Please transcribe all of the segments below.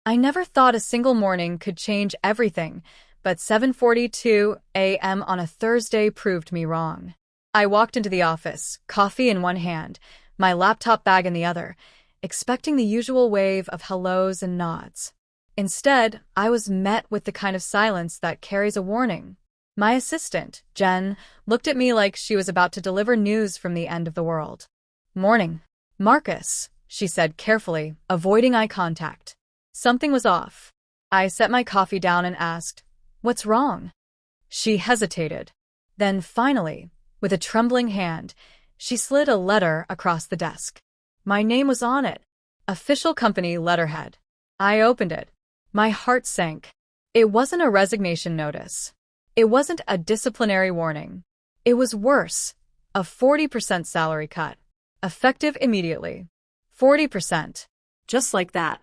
I never thought a single morning could change everything, but 7:42 a.m. on a Thursday proved me wrong. I walked into the office, coffee in one hand, my laptop bag in the other, expecting the usual wave of hellos and nods. Instead, I was met with the kind of silence that carries a warning. My assistant, Jen, looked at me like she was about to deliver news from the end of the world. "Morning, Marcus," she said carefully, avoiding eye contact. Something was off. I set my coffee down and asked, "What's wrong?" She hesitated. Then finally, with a trembling hand, she slid a letter across the desk. My name was on it. Official company letterhead. I opened it. My heart sank. It wasn't a resignation notice. It wasn't a disciplinary warning. It was worse. A 40% salary cut. Effective immediately. 40%. Just like that.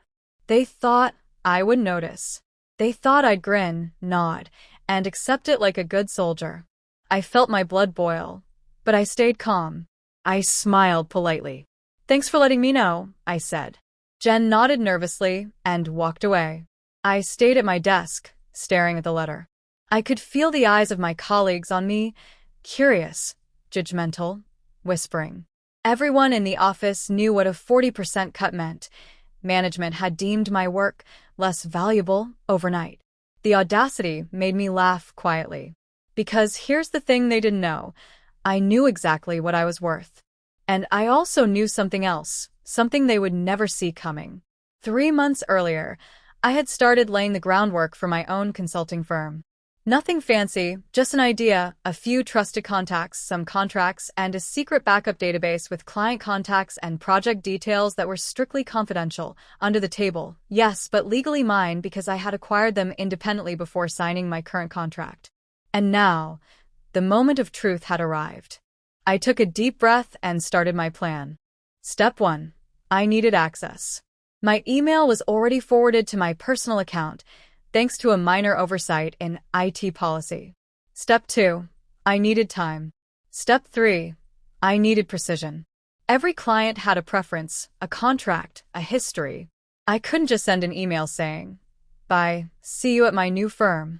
They thought I would notice. They thought I'd grin, nod, and accept it like a good soldier. I felt my blood boil, but I stayed calm. I smiled politely. "Thanks for letting me know," I said. Jen nodded nervously and walked away. I stayed at my desk, staring at the letter. I could feel the eyes of my colleagues on me, curious, judgmental, whispering. Everyone in the office knew what a 40% cut meant. Management had deemed my work less valuable overnight. The audacity made me laugh quietly. Because here's the thing they didn't know. I knew exactly what I was worth. And I also knew something else, something they would never see coming. 3 months earlier, I had started laying the groundwork for my own consulting firm. Nothing fancy, just an idea, a few trusted contacts, some contracts, and a secret backup database with client contacts and project details that were strictly confidential, under the table. Yes, but legally mine because I had acquired them independently before signing my current contract. And now, the moment of truth had arrived. I took a deep breath and started my plan. Step 1. I needed access. My email was already forwarded to my personal account, thanks to a minor oversight in IT policy. Step 2. I needed time. Step 3. I needed precision. Every client had a preference, a contract, a history. I couldn't just send an email saying, "Bye, see you at my new firm."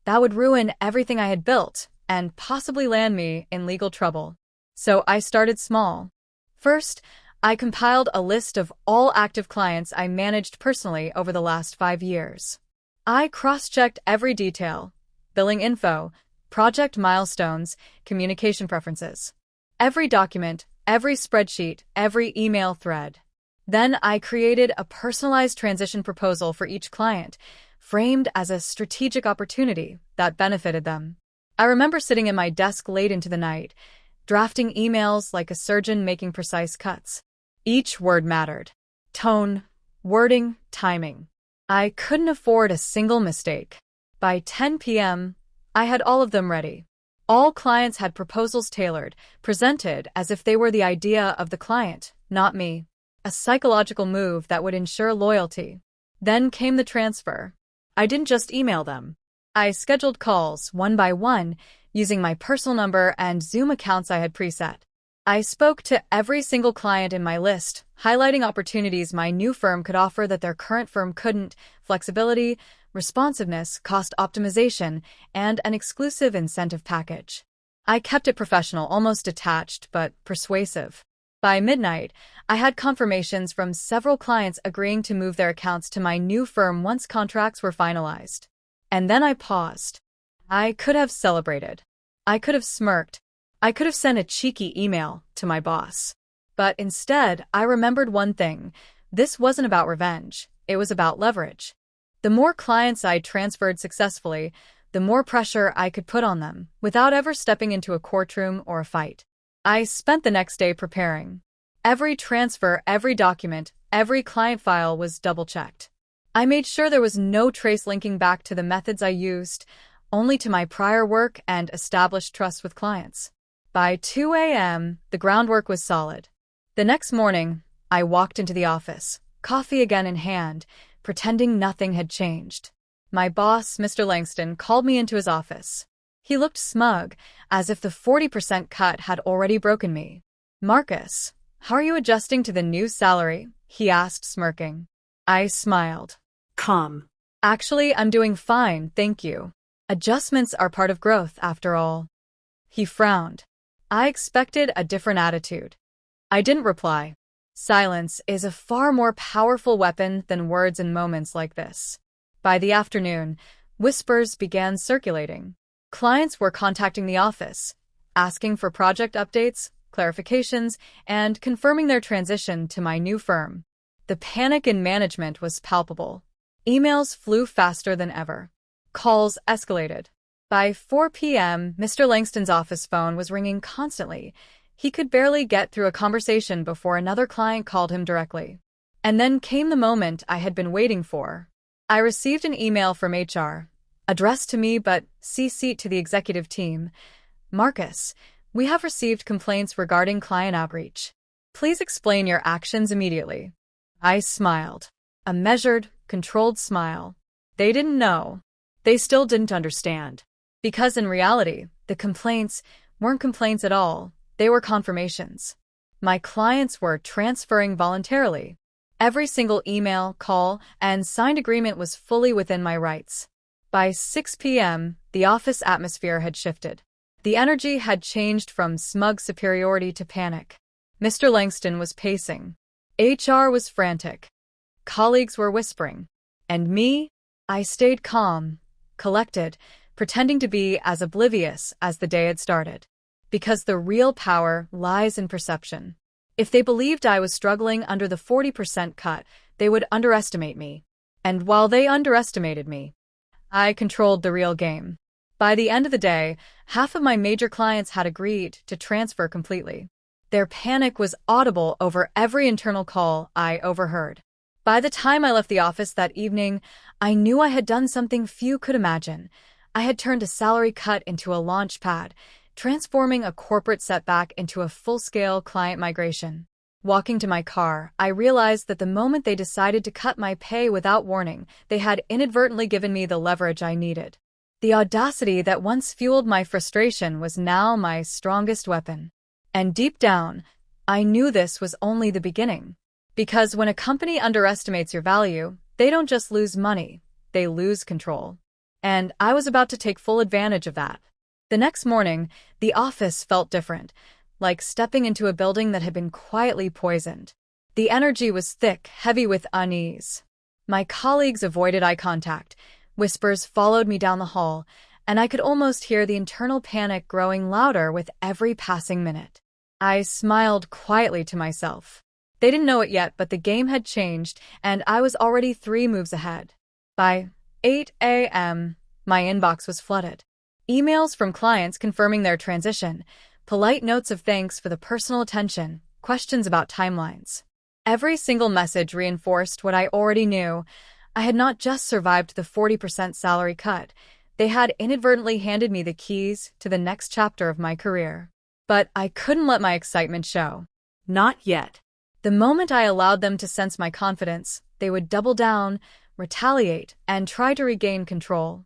That would ruin everything I had built and possibly land me in legal trouble. So I started small. First, I compiled a list of all active clients I managed personally over the last 5 years. I cross-checked every detail: billing info, project milestones, communication preferences. Every document, every spreadsheet, every email thread. Then I created a personalized transition proposal for each client, framed as a strategic opportunity that benefited them. I remember sitting at my desk late into the night, drafting emails like a surgeon making precise cuts. Each word mattered. Tone, wording, timing. I couldn't afford a single mistake. By 10 p.m., I had all of them ready. All clients had proposals tailored, presented as if they were the idea of the client, not me. A psychological move that would ensure loyalty. Then came the transfer. I didn't just email them. I scheduled calls, one by one, using my personal number and Zoom accounts I had preset. I spoke to every single client in my list, highlighting opportunities my new firm could offer that their current firm couldn't: flexibility, responsiveness, cost optimization, and an exclusive incentive package. I kept it professional, almost detached, but persuasive. By midnight, I had confirmations from several clients agreeing to move their accounts to my new firm once contracts were finalized. And then I paused. I could have celebrated. I could have smirked. I could have sent a cheeky email to my boss. But instead, I remembered one thing. This wasn't about revenge. It was about leverage. The more clients I transferred successfully, the more pressure I could put on them, without ever stepping into a courtroom or a fight. I spent the next day preparing. Every transfer, every document, every client file was double-checked. I made sure there was no trace linking back to the methods I used, only to my prior work and established trust with clients. By 2 a.m., the groundwork was solid. The next morning, I walked into the office, coffee again in hand, pretending nothing had changed. My boss, Mr. Langston, called me into his office. He looked smug, as if the 40% cut had already broken me. "Marcus, how are you adjusting to the new salary?" he asked, smirking. I smiled. Calm. Actually, I'm doing fine, thank you. Adjustments are part of growth, after all. He frowned. I expected a different attitude. I didn't reply. Silence is a far more powerful weapon than words in moments like this. By the afternoon, whispers began circulating. Clients were contacting the office, asking for project updates, clarifications, and confirming their transition to my new firm. The panic in management was palpable. Emails flew faster than ever. Calls escalated. By 4 p.m., Mr. Langston's office phone was ringing constantly. He could barely get through a conversation before another client called him directly. And then came the moment I had been waiting for. I received an email from HR, addressed to me but CC'd to the executive team. Marcus, we have received complaints regarding client outreach. Please explain your actions immediately. I smiled. A measured, controlled smile. They didn't know. They still didn't understand. Because in reality, the complaints weren't complaints at all. They were confirmations. My clients were transferring voluntarily. Every single email, call, and signed agreement was fully within my rights. By 6 p.m., the office atmosphere had shifted. The energy had changed from smug superiority to panic. Mr. Langston was pacing. HR was frantic. Colleagues were whispering. And me? I stayed calm, collected, pretending to be as oblivious as the day had started. Because the real power lies in perception. If they believed I was struggling under the 40% cut, they would underestimate me. And while they underestimated me, I controlled the real game. By the end of the day, half of my major clients had agreed to transfer completely. Their panic was audible over every internal call I overheard. By the time I left the office that evening, I knew I had done something few could imagine. I had turned a salary cut into a launch pad, transforming a corporate setback into a full-scale client migration. Walking to my car, I realized that the moment they decided to cut my pay without warning, they had inadvertently given me the leverage I needed. The audacity that once fueled my frustration was now my strongest weapon. And deep down, I knew this was only the beginning. Because when a company underestimates your value, they don't just lose money, they lose control. And I was about to take full advantage of that. The next morning, the office felt different, like stepping into a building that had been quietly poisoned. The energy was thick, heavy with unease. My colleagues avoided eye contact. Whispers followed me down the hall, and I could almost hear the internal panic growing louder with every passing minute. I smiled quietly to myself. They didn't know it yet, but the game had changed, and I was already 3 moves ahead. By 8 a.m., my inbox was flooded. Emails from clients confirming their transition, polite notes of thanks for the personal attention, questions about timelines. Every single message reinforced what I already knew. I had not just survived the 40% salary cut. They had inadvertently handed me the keys to the next chapter of my career. But I couldn't let my excitement show. Not yet. The moment I allowed them to sense my confidence, they would double down, retaliate, and try to regain control.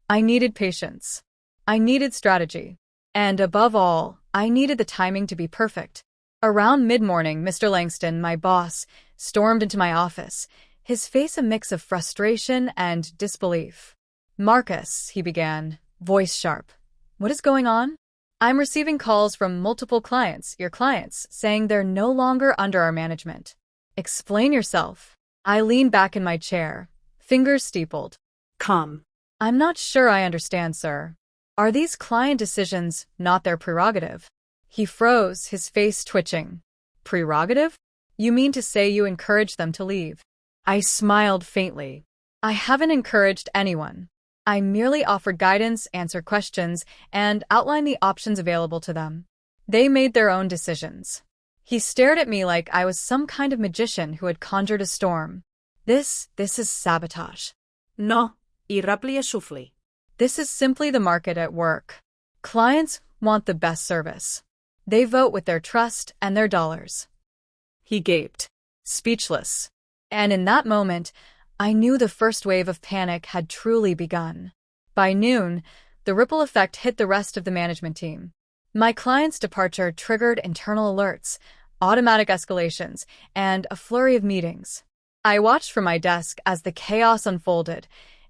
I needed patience. I needed strategy. And above all, I needed the timing to be perfect. Around mid-morning, Mr. Langston, my boss, stormed into my office, his face a mix of frustration and disbelief. "Marcus," he began, voice sharp. "What is going on?" "I'm receiving calls from multiple clients, your clients, saying they're no longer under our management." "Explain yourself." I leaned back in my chair, fingers steepled. Calm. "I'm not sure I understand, sir. Are these client decisions not their prerogative?" He froze, his face twitching. "Prerogative? You mean to say you encouraged them to leave?" I smiled faintly. "I haven't encouraged anyone. I merely offered guidance, answered questions, and outlined the options available to them. They made their own decisions." He stared at me like I was some kind of magician who had conjured a storm. This is sabotage." No, irreversible. "This is simply the market at work. Clients want the best service. They vote with their trust and their dollars." He gaped, speechless. And in that moment, I knew the first wave of panic had truly begun. By noon, the ripple effect hit the rest of the management team. My client's departure triggered internal alerts, automatic escalations, and a flurry of meetings. I watched from my desk as the chaos unfolded.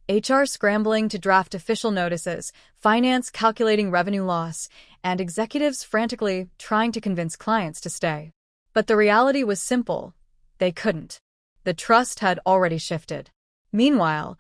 HR scrambling to draft official notices, finance calculating revenue loss, and executives frantically trying to convince clients to stay. But the reality was simple. They couldn't. The trust had already shifted. Meanwhile,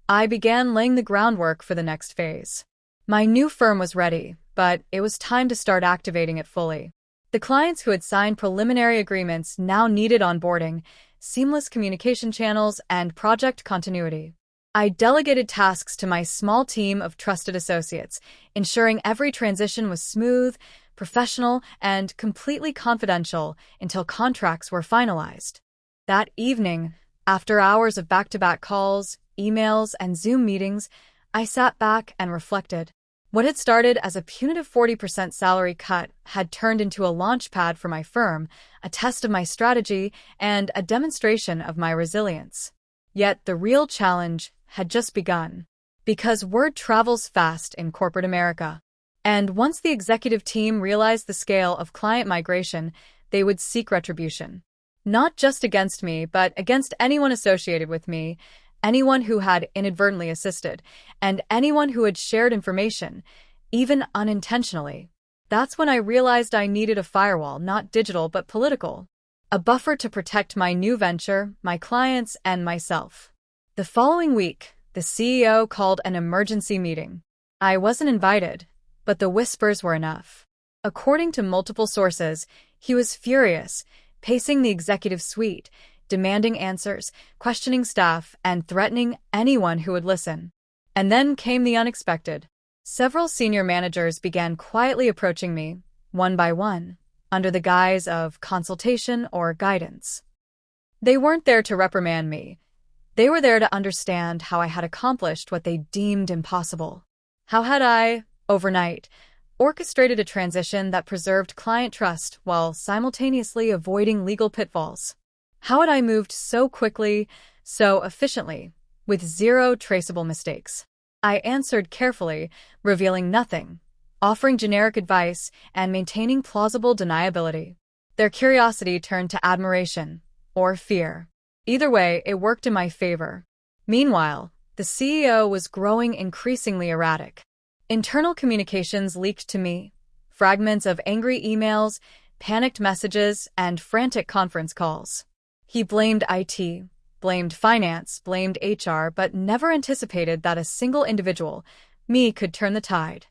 I began laying the groundwork for the next phase. My new firm was ready, but it was time to start activating it fully. The clients who had signed preliminary agreements now needed onboarding, seamless communication channels, and project continuity. I delegated tasks to my small team of trusted associates, ensuring every transition was smooth, professional, and completely confidential until contracts were finalized. That evening, after hours of back-to-back calls, emails, and Zoom meetings, I sat back and reflected. What had started as a punitive 40% salary cut had turned into a launchpad for my firm, a test of my strategy, and a demonstration of my resilience. Yet the real challenge had just begun. Because word travels fast in corporate America. And once the executive team realized the scale of client migration, they would seek retribution. Not just against me, but against anyone associated with me, anyone who had inadvertently assisted, and anyone who had shared information, even unintentionally. That's when I realized I needed a firewall, not digital but political. A buffer to protect my new venture, my clients, and myself. The following week, the CEO called an emergency meeting. I wasn't invited, but the whispers were enough. According to multiple sources, he was furious, pacing the executive suite, demanding answers, questioning staff, and threatening anyone who would listen. And then came the unexpected. Several senior managers began quietly approaching me, one by one, under the guise of consultation or guidance. They weren't there to reprimand me. They were there to understand how I had accomplished what they deemed impossible. How had I, overnight, orchestrated a transition that preserved client trust while simultaneously avoiding legal pitfalls? How had I moved so quickly, so efficiently, with zero traceable mistakes? I answered carefully, revealing nothing, offering generic advice, and maintaining plausible deniability. Their curiosity turned to admiration, or fear. Either way, it worked in my favor. Meanwhile, the CEO was growing increasingly erratic. Internal communications leaked to me, fragments of angry emails, panicked messages, and frantic conference calls. He blamed IT, blamed finance, blamed HR, but never anticipated that a single individual, me, could turn the tide.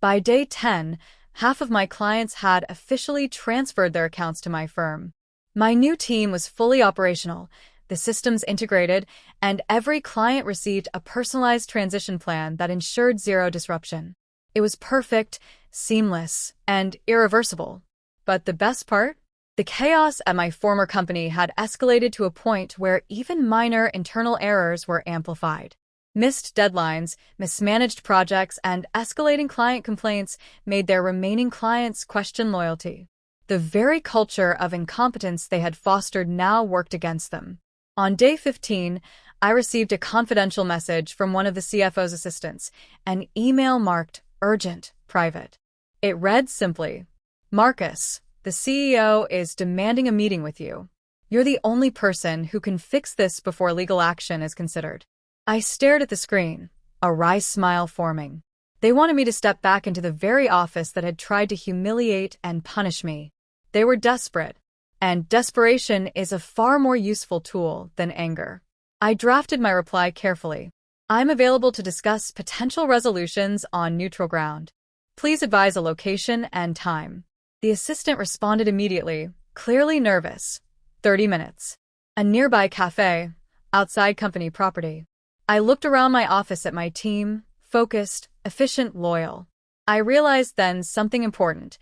By day 10, half of my clients had officially transferred their accounts to my firm. My new team was fully operational, the systems integrated, and every client received a personalized transition plan that ensured zero disruption. It was perfect, seamless, and irreversible. But the best part? The chaos at my former company had escalated to a point where even minor internal errors were amplified. Missed deadlines, mismanaged projects, and escalating client complaints made their remaining clients question loyalty. The very culture of incompetence they had fostered now worked against them. On day 15, I received a confidential message from one of the CFO's assistants, an email marked urgent, private. It read simply, "Marcus, the CEO is demanding a meeting with you. You're the only person who can fix this before legal action is considered." I stared at the screen, a wry smile forming. They wanted me to step back into the very office that had tried to humiliate and punish me. They were desperate, and desperation is a far more useful tool than anger. I drafted my reply carefully. I'm available to discuss potential resolutions on neutral ground. Please advise a location and time. The assistant responded immediately, clearly nervous. 30 minutes. A nearby cafe, outside company property. I looked around my office at my team, focused, efficient, loyal. I realized then something important.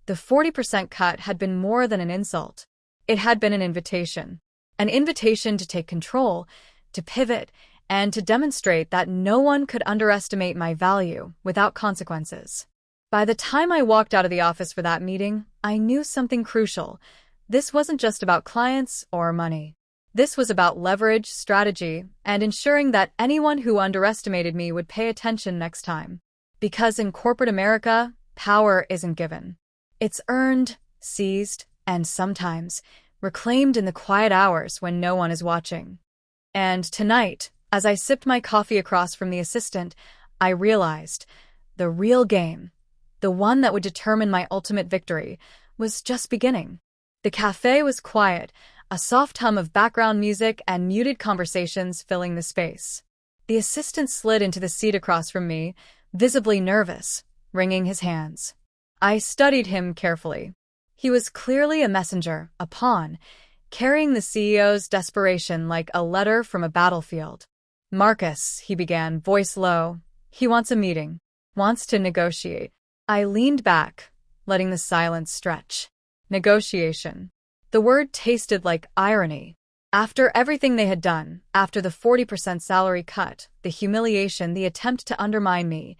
The 40% cut had been more than an insult. It had been an invitation. An invitation to take control, to pivot, and to demonstrate that no one could underestimate my value without consequences. By the time I walked out of the office for that meeting, I knew something crucial. This wasn't just about clients or money. This was about leverage, strategy, and ensuring that anyone who underestimated me would pay attention next time. Because in corporate America, power isn't given. It's earned, seized, and sometimes reclaimed in the quiet hours when no one is watching. And tonight, as I sipped my coffee across from the assistant, I realized the real game, the one that would determine my ultimate victory, was just beginning. The cafe was quiet, a soft hum of background music and muted conversations filling the space. The assistant slid into the seat across from me, visibly nervous, wringing his hands. I studied him carefully. He was clearly a messenger, a pawn, carrying the CEO's desperation like a letter from a battlefield. "Marcus," he began, voice low. "He wants a meeting. Wants to negotiate." I leaned back, letting the silence stretch. Negotiation. The word tasted like irony. After everything they had done, after the 40% salary cut, the humiliation, the attempt to undermine me,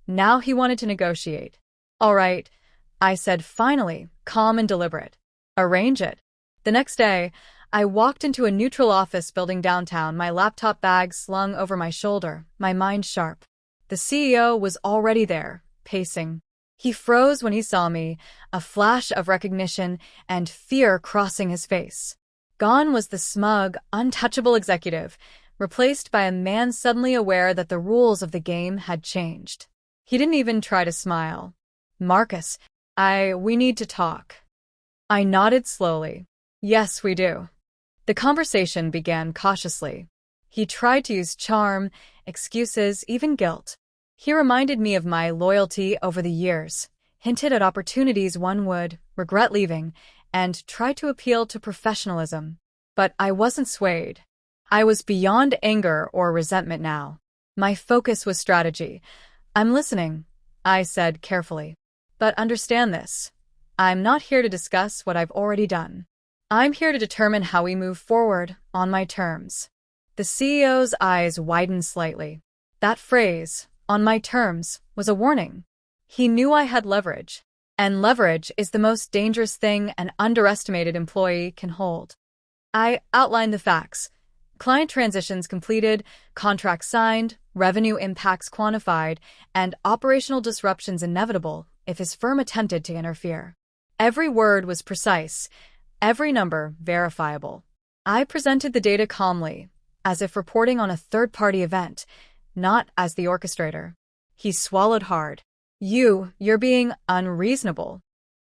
now he wanted to negotiate. "All right," I said finally, calm and deliberate. "Arrange it." The next day, I walked into a neutral office building downtown, my laptop bag slung over my shoulder, my mind sharp. The CEO was already there, pacing. He froze when he saw me, a flash of recognition and fear crossing his face. Gone was the smug, untouchable executive, replaced by a man suddenly aware that the rules of the game had changed. He didn't even try to smile. "Marcus, we need to talk." I nodded slowly. "Yes, we do." The conversation began cautiously. He tried to use charm, excuses, even guilt. He reminded me of my loyalty over the years, hinted at opportunities one would regret leaving, and tried to appeal to professionalism. But I wasn't swayed. I was beyond anger or resentment now. My focus was strategy. "I'm listening," I said carefully. "But understand this. I'm not here to discuss what I've already done. I'm here to determine how we move forward on my terms." The CEO's eyes widened slightly. That phrase, "on my terms," was a warning. He knew I had leverage, and leverage is the most dangerous thing an underestimated employee can hold. I outlined the facts. Client transitions completed, contracts signed, revenue impacts quantified, and operational disruptions inevitable if his firm attempted to interfere. Every word was precise, every number verifiable. I presented the data calmly, as if reporting on a third-party event, not as the orchestrator. He swallowed hard. You're being unreasonable."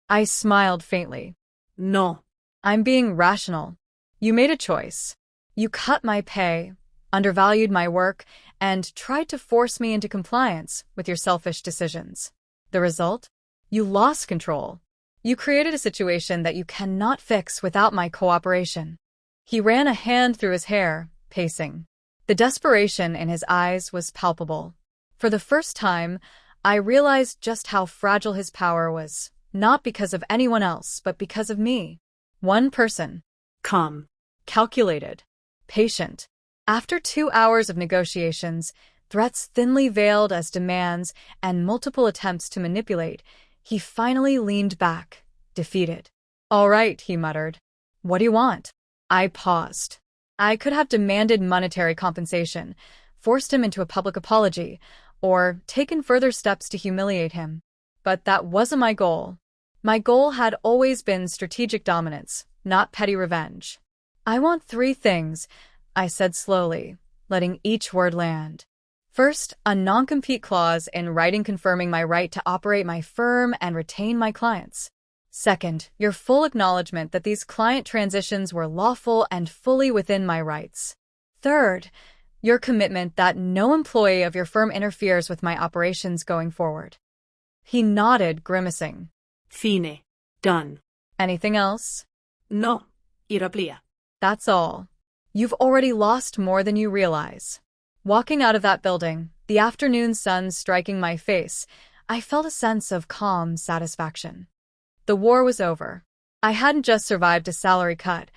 I smiled faintly. No. "I'm being rational. You made a choice. You cut my pay, undervalued my work, and tried to force me into compliance with your selfish decisions. The result? You lost control. You created a situation that you cannot fix without my cooperation." He ran a hand through his hair, pacing. The desperation in his eyes was palpable. For the first time, I realized just how fragile his power was, not because of anyone else, but because of me. One person. Calm. Calculated. Patient. After 2 hours of negotiations, threats thinly veiled as demands, and multiple attempts to manipulate, he finally leaned back, defeated. "All right," he muttered. "What do you want?" I paused. I could have demanded monetary compensation, forced him into a public apology, or taken further steps to humiliate him. But that wasn't my goal. My goal had always been strategic dominance, not petty revenge. "I want 3 things," I said slowly, letting each word land. First, a non-compete clause in writing confirming my right to operate my firm and retain my clients. Second, your full acknowledgement that these client transitions were lawful and fully within my rights. Third, your commitment that no employee of your firm interferes with my operations going forward. He nodded, grimacing. Fine. Done. Anything else? No. Irreversible. That's all. You've already lost more than you realize. Walking out of that building, the afternoon sun striking my face, I felt a sense of calm satisfaction. The war was over. I hadn't just survived a salary cut.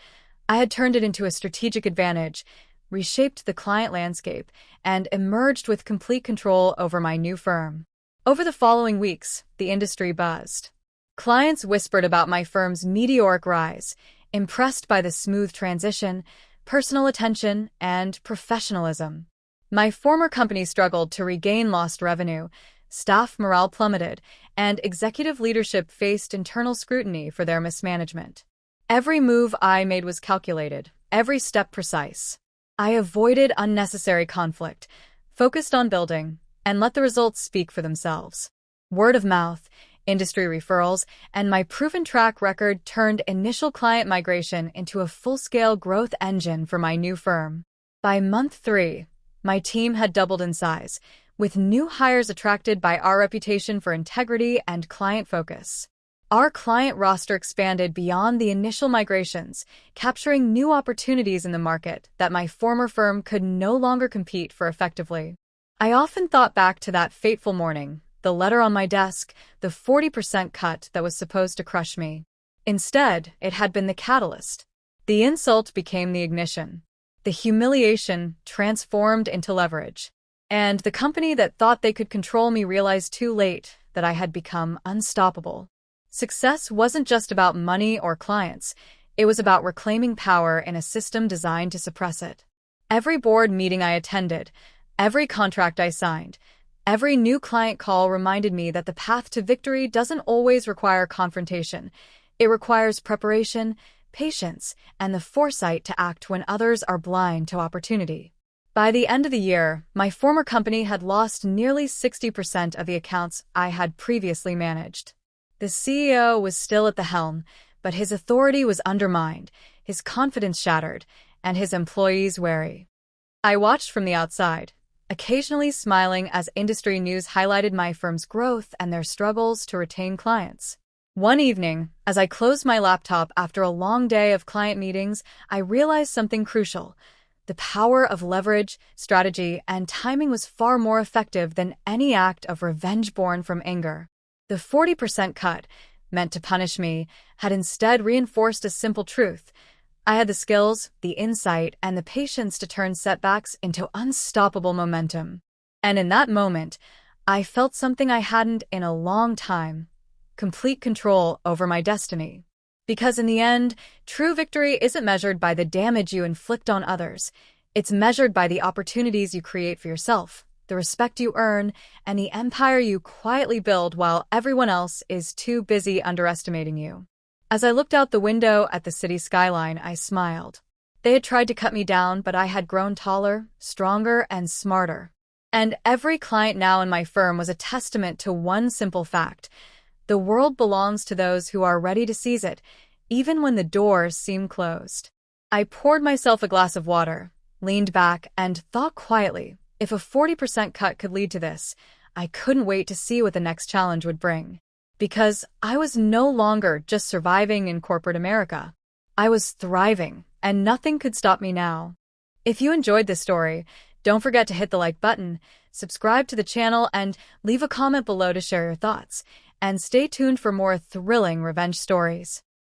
I had turned it into a strategic advantage, reshaped the client landscape, and emerged with complete control over my new firm. Over the following weeks, the industry buzzed. Clients whispered about my firm's meteoric rise, impressed by the smooth transition, personal attention, and professionalism. My former company struggled to regain lost revenue, staff morale plummeted, and executive leadership faced internal scrutiny for their mismanagement. Every move I made was calculated, every step precise. I avoided unnecessary conflict, focused on building, and let the results speak for themselves. Word of mouth, industry referrals, and my proven track record turned initial client migration into a full-scale growth engine for my new firm. By month 3, my team had doubled in size, with new hires attracted by our reputation for integrity and client focus. Our client roster expanded beyond the initial migrations, capturing new opportunities in the market that my former firm could no longer compete for effectively. I often thought back to that fateful morning, the letter on my desk, the 40% cut that was supposed to crush me. Instead, it had been the catalyst. The insult became the ignition. The humiliation transformed into leverage. And the company that thought they could control me realized too late that I had become unstoppable. Success wasn't just about money or clients. It was about reclaiming power in a system designed to suppress it. Every board meeting I attended, every contract I signed, every new client call reminded me that the path to victory doesn't always require confrontation. It requires preparation, patience, and the foresight to act when others are blind to opportunity. By the end of the year, my former company had lost nearly 60% of the accounts I had previously managed. The CEO was still at the helm, but his authority was undermined, his confidence shattered, and his employees wary. I watched from the outside, occasionally smiling as industry news highlighted my firm's growth and their struggles to retain clients. One evening, as I closed my laptop after a long day of client meetings, I realized something crucial. The power of leverage, strategy, and timing was far more effective than any act of revenge born from anger. The 40% cut, meant to punish me, had instead reinforced a simple truth. I had the skills, the insight, and the patience to turn setbacks into unstoppable momentum. And in that moment, I felt something I hadn't in a long time: complete control over my destiny. Because in the end, true victory isn't measured by the damage you inflict on others. It's measured by the opportunities you create for yourself, the respect you earn, and the empire you quietly build while everyone else is too busy underestimating you. As I looked out the window at the city skyline, I smiled. They had tried to cut me down, but I had grown taller, stronger, and smarter. And every client now in my firm was a testament to one simple fact: the world belongs to those who are ready to seize it, even when the doors seem closed. I poured myself a glass of water, leaned back, and thought quietly, if a 40% cut could lead to this, I couldn't wait to see what the next challenge would bring. Because I was no longer just surviving in corporate America. I was thriving, and nothing could stop me now. If you enjoyed this story, don't forget to hit the like button, subscribe to the channel, and leave a comment below to share your thoughts. And stay tuned for more thrilling revenge stories.